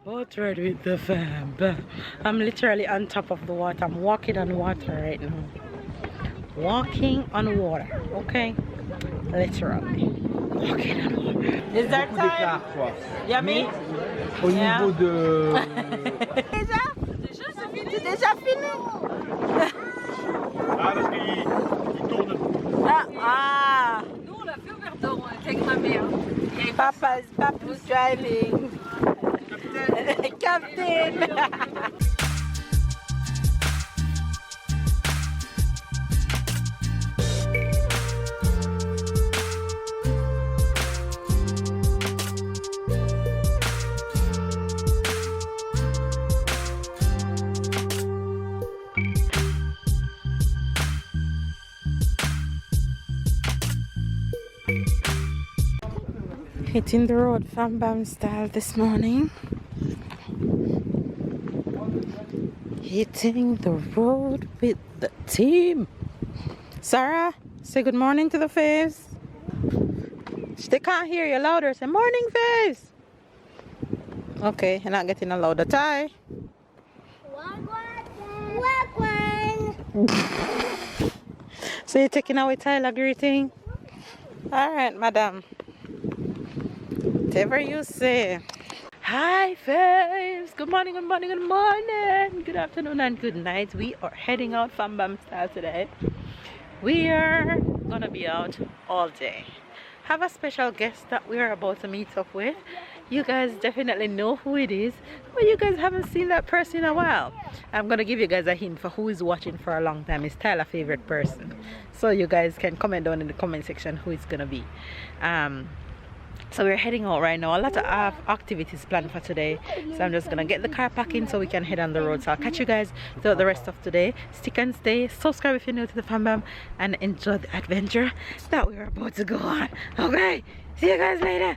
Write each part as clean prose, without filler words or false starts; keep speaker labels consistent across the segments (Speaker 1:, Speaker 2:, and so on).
Speaker 1: Boat ride with the fam. I'm literally on top of the water. I'm walking on water right now. Walking on water, okay? Literally. Walking on water. Is that time? Yummy?
Speaker 2: Au niveau de...
Speaker 1: Déjà? C'est déjà fini?
Speaker 2: Ah, parce qu'il tourne.
Speaker 1: Ah!
Speaker 3: Nous, on l'a fait au Verdon avec ma mère.
Speaker 1: Papa's driving. Captain! Hitting the road from Bam style this morning. Hitting the road with the team. Sarah, say good morning to the face. They can't hear you louder. Say morning, face. Okay, you're not getting a louder tie. So you're taking away Tyler greeting? Alright, madam. Whatever you say. Hi faves, good morning, good morning, good morning, good afternoon and good night. We are heading out from Bam style today. We are gonna be out all day. Have a special guest that we are about to meet up with. You guys definitely know who it is, but you guys haven't seen that person in a while. I'm gonna give you guys a hint for who is watching for a long time. It's Tyler's favorite person, so you guys can comment down in the comment section who it's gonna be. So we're heading out right now. A lot of activities planned for today, so I'm just gonna get the car packing so we can head on the road. So I'll catch you guys throughout the rest of today. Stick and stay, subscribe if you're new to the Fam Bam, and enjoy the adventure that we're about to go on. Okay, see you guys later.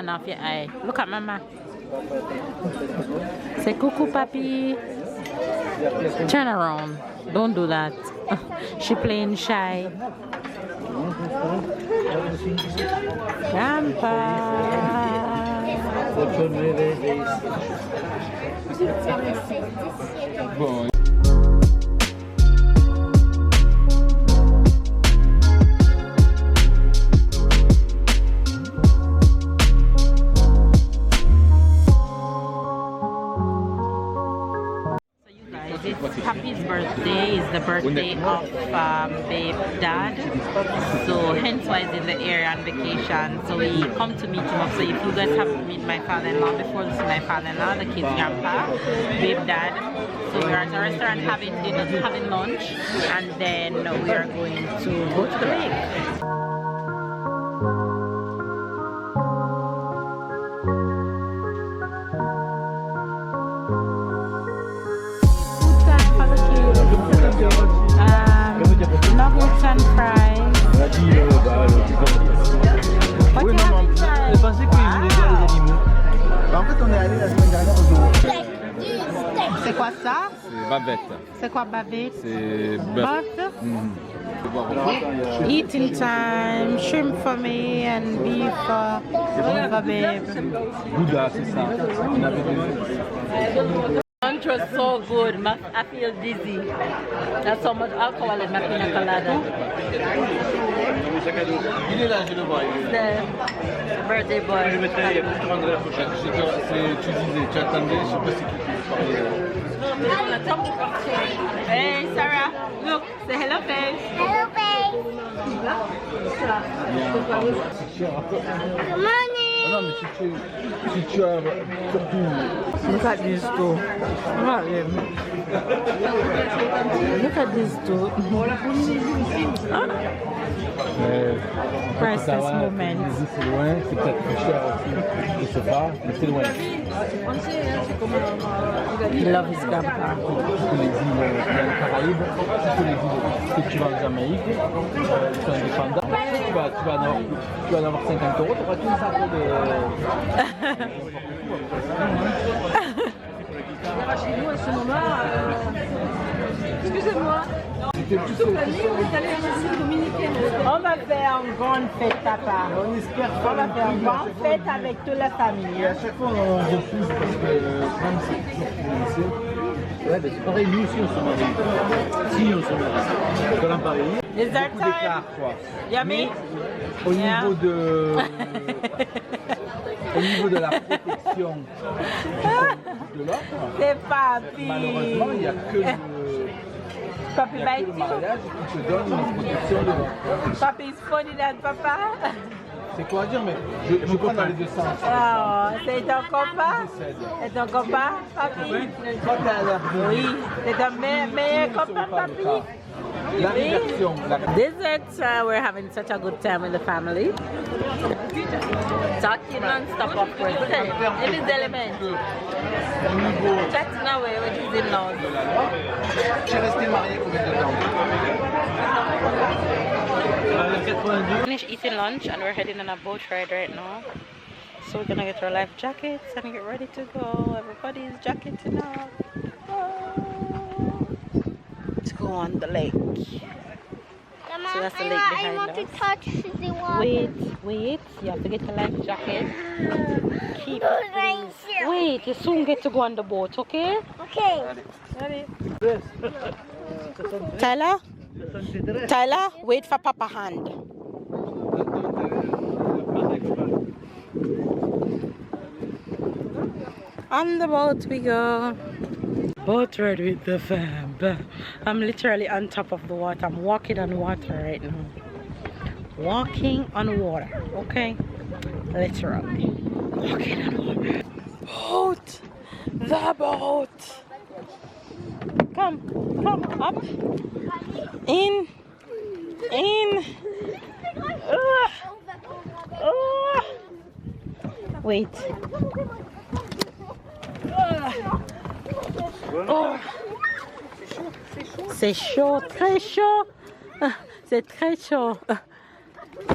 Speaker 1: Off your eye. Look at mama. Say cuckoo papi. Turn around. Don't do that. She playing shy. Grandpa. Papi's birthday is the birthday of Babe's dad, so hence why he's in the area on vacation. So we come to meet him up. So if you guys haven't met my father-in-law before, this is my father-in-law, the kid's grandpa, Babe's dad. So we're at the restaurant having dinner, having lunch, and then we are going to go to the lake. Nuggets and fries.
Speaker 2: Oui, maman, je pensais qu'il voulait voir les animaux. En fait, on est allé la semaine dernière au zoo.
Speaker 1: C'est quoi ça?
Speaker 2: C'est bavette.
Speaker 1: C'est quoi bavette?
Speaker 2: C'est
Speaker 1: bœuf. Eating time, shrimp for me and beef for babe.
Speaker 2: Gouda, c'est ça. On avait des...
Speaker 1: Lunch was so good. I feel dizzy. There's so much alcohol in my pina colada.
Speaker 2: Il est là, je le vois.
Speaker 1: The birthday boy.
Speaker 2: Je mettrai, il y a plus de rendre la prochaine. Tu disais, tu attendais, je sais pas si tu Hey Sarah, look, say hello face.
Speaker 4: Hello, babe. Good morning.
Speaker 2: Non, mais si tu as surtout...
Speaker 1: Look at this too. Look at him. Look at these two. Priceless moment.
Speaker 2: C'est loin, c'est peut-être plus cher aussi de se faire, mais c'est loin.
Speaker 1: He loves his grandpa.
Speaker 2: Les îles Caraïbes, les îles que tu vas en Jamaïque, tu es indépendant. Tu vas en avoir 50 €, tu auras tout ça de...
Speaker 3: Chez nous, à ce moment, excusez-moi, toute l'année, on est allé à la île dominicaine.
Speaker 1: On va faire une grande fête, papa. On va faire une grande fête avec toute la famille.
Speaker 2: Et à chaque fois, on refuse parce que comme c'est toujours financier. Ouais, ben c'est pareil, nous aussi on se marie. Si on se marie. Quand on parie,
Speaker 1: Is that
Speaker 2: beaucoup d'écart,
Speaker 1: time?
Speaker 2: quoi.
Speaker 1: Yummy?
Speaker 2: Au niveau de... Au niveau de la protection de l'autre,
Speaker 1: C'est papi.
Speaker 2: malheureusement, il n'y a que le...
Speaker 1: Papi
Speaker 2: Il y a que le
Speaker 1: bite you?
Speaker 2: mariage qui te donne une protection de l'autre.
Speaker 1: Papi is funny than papa.
Speaker 2: C'est quoi à dire, mais je prends dans les deux sens.
Speaker 1: Oh, c'est ton copain? C'est ton copain, papi?
Speaker 2: Toi, t'es à l'air de...
Speaker 1: Oui, c'est ton meilleur copain, papi?
Speaker 2: La rédaction,
Speaker 1: Dessert, we're having such a good time with the family. Talking non-stop, of course. Look at it. It is element. Chatting away with his in-laws.
Speaker 2: Tu es resté marié combien de temps?
Speaker 1: Finished eating lunch and we're heading on a boat ride right now. So we're gonna get our life jackets and get ready to go. Everybody's jacketing up. To go on the lake.
Speaker 4: Mama,
Speaker 1: So that's the lake
Speaker 4: I
Speaker 1: behind
Speaker 4: want
Speaker 1: us.
Speaker 4: to touch the water.
Speaker 1: Wait. You have to get a life jacket. Keep
Speaker 4: Right
Speaker 1: please.
Speaker 4: here.
Speaker 1: Wait, you soon get to go on the boat, okay?
Speaker 4: Okay.
Speaker 1: Tyler, wait for Papa hand. On the boat we go. Boat ride with the fam. I'm literally on top of the water. I'm walking on water right now. Walking on water, okay? Literally. Walking on water. Boat! The boat! Come up. In. Wait. Oh. C'est chaud, très chaud. C'est très chaud.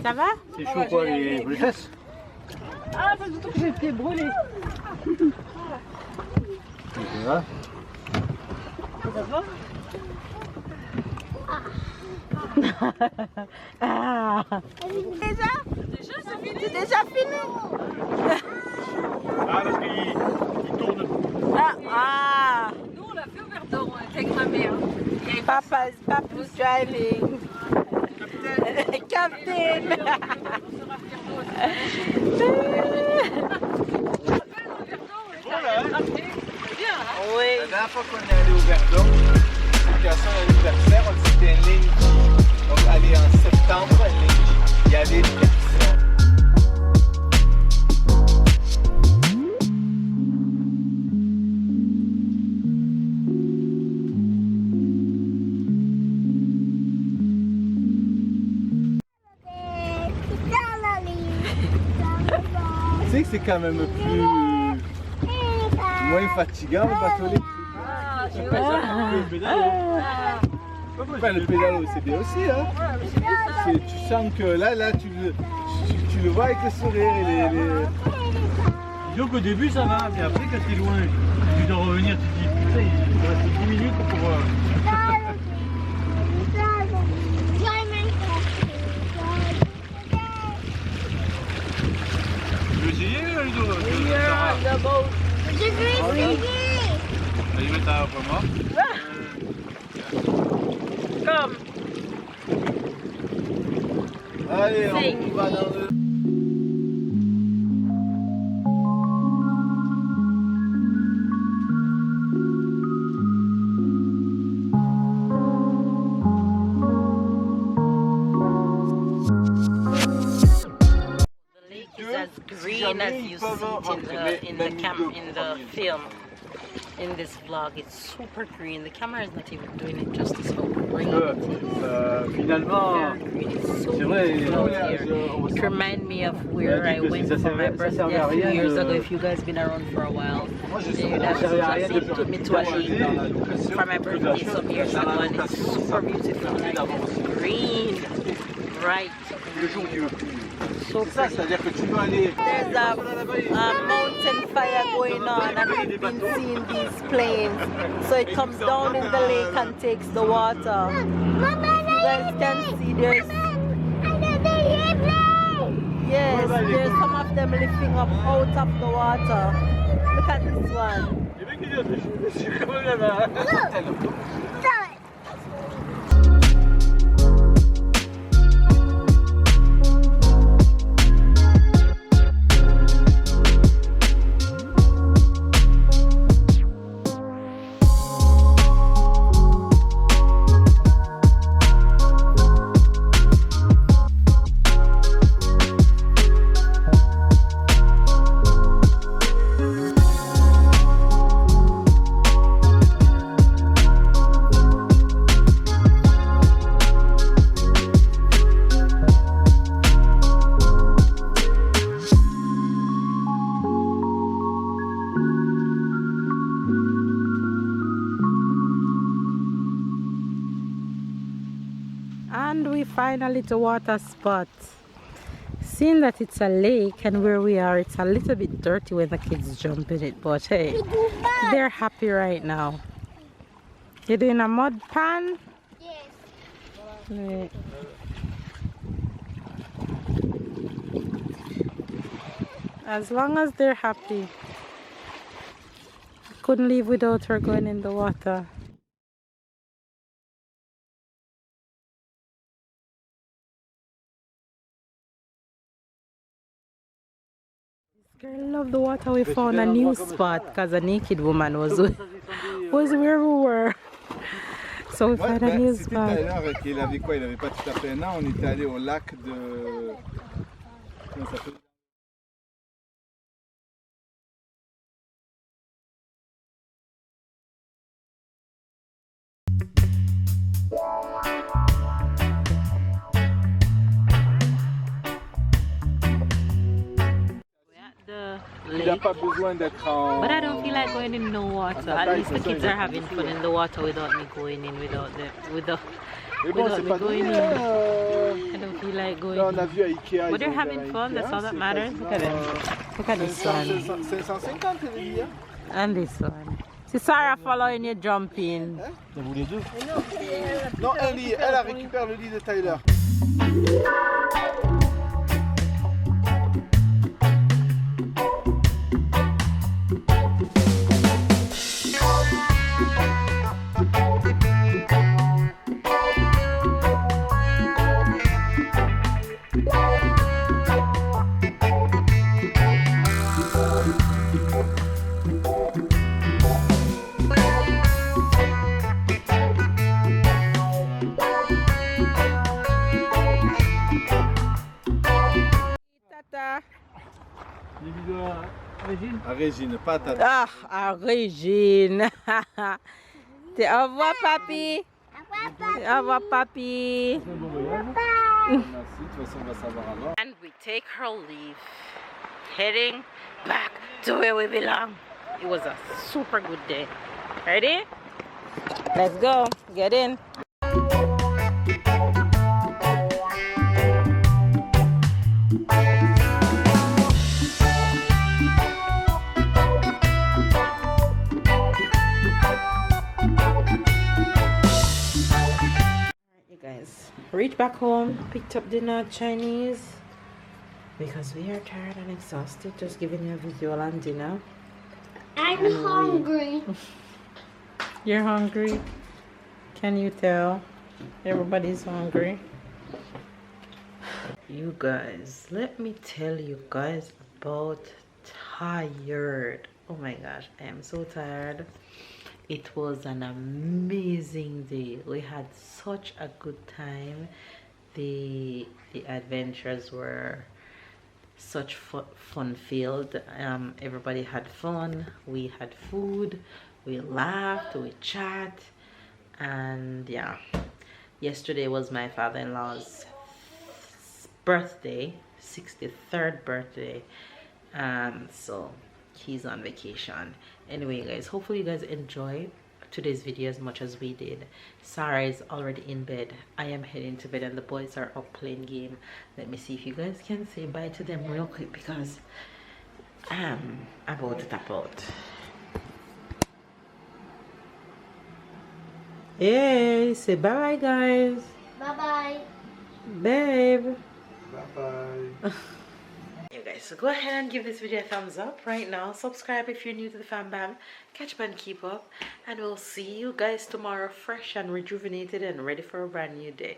Speaker 1: Ça va?
Speaker 2: C'est chaud quoi, les fesses?
Speaker 1: Ah, pas du tout que j'ai été brûlée.
Speaker 2: Voilà.
Speaker 1: Ça va? Ah. Déjà, c'est déjà fini.
Speaker 2: Ah, parce qu'il tourne.
Speaker 1: Ah.
Speaker 3: Nous, on l'a fait au Verdon, avec ma mère.
Speaker 1: Papa's driving. Captain. Oui.
Speaker 2: La dernière fois qu'on est allé au Verdon, situation d'anniversaire, on c'était une ligne qui, donc allé en septembre, une ligne qui y avait des cassins. Tu sais que c'est quand même plus... moins fatigant le bateau électrique. Le pédalo c'est bien aussi, hein. Tu sens que là tu le vois avec le sourire et les...
Speaker 5: Disons qu'au début ça va, mais après quand t'es loin, tu dois revenir, tu te dis putain il reste 10 minutes pour... Tu veux essayer Ludo?
Speaker 4: Je veux essayer.
Speaker 5: Allez mettre un pour moi.
Speaker 1: Comme.
Speaker 2: Allez, on va dans le...
Speaker 1: As green as you see it in the film. in this vlog. It's super green. The camera is not even doing it justice how green it is.
Speaker 5: Finalement,
Speaker 1: Very green. It's so
Speaker 5: c'est vrai,
Speaker 1: beautiful out here. It reminds me of where I went for my birthday a few years ago. If you guys been around for a while, they took me to a lake for my birthday some years ago, and it's super beautiful. Like, it's green, bright. So pretty. There's a mountain fire going on, and we've been seeing these planes. So it comes down in the lake and takes the water. You guys can see there's there's some of them lifting up out of the water. Look at this one. And we find a little water spot. Seeing that it's a lake and where we are, it's a little bit dirty when the kids jump in it, but hey, they're happy right now. You're doing a mud pan?
Speaker 4: Yes.
Speaker 1: Right. As long as they're happy. Couldn't leave without her going in the water. Girl, love the water. We found a new spot because a naked woman was where we were. So we found a new spot.
Speaker 6: C'était tout à l'heure qu'il avait quoi? Il avait pas tout à fait un an. On était allé au lac de... Comment ça s'appelle? Il n'a pas besoin d'être en...
Speaker 1: But I don't feel like going in no water. At least the kids are having fun in the water without me going in, without me going in. I don't feel like going
Speaker 6: Là, on a vu à Ikea.
Speaker 1: But they're having fun, that's all that matters. Look at them. Look at this one.
Speaker 6: 550, elle dit.
Speaker 1: And this one. See Sarah following you jumping.
Speaker 5: Vous les deux?
Speaker 6: Non, elle récupère le lit de Tyler. À Régine, pas à Tata.
Speaker 1: Ah, à Régine. Au revoir, papi. Au revoir, papi.
Speaker 6: Merci, de toute façon, on va savoir alors.
Speaker 1: And we take her leave, heading back to where we belong. It was a super good day. Ready? Let's go. Get in. Reached back home, picked up dinner, Chinese, because we are tired and exhausted. Just giving you a visual on dinner.
Speaker 4: I'm hungry.
Speaker 1: You're hungry? Can you tell? Everybody's hungry. You guys, let me tell you guys about tired. Oh my gosh, I am so tired. It was an amazing day. We had such a good time. The adventures were such fun filled. Everybody had fun. We had food. we laughed, we chat, and yeah, yesterday was my father-in-law's birthday, 63rd birthday. So he's on vacation. Anyway, guys, hopefully you guys enjoyed today's video as much as we did. Sarah is already in bed. I am heading to bed and the boys are up playing game. Let me see if you guys can say bye to them real quick because I'm about to tap out. Hey, say bye guys.
Speaker 4: Bye bye.
Speaker 1: Babe.
Speaker 6: Bye-bye.
Speaker 1: You guys, so go ahead and give this video a thumbs up right now. Subscribe if you're new to the fam bam. Catch up and keep up. And we'll see you guys tomorrow fresh and rejuvenated and ready for a brand new day.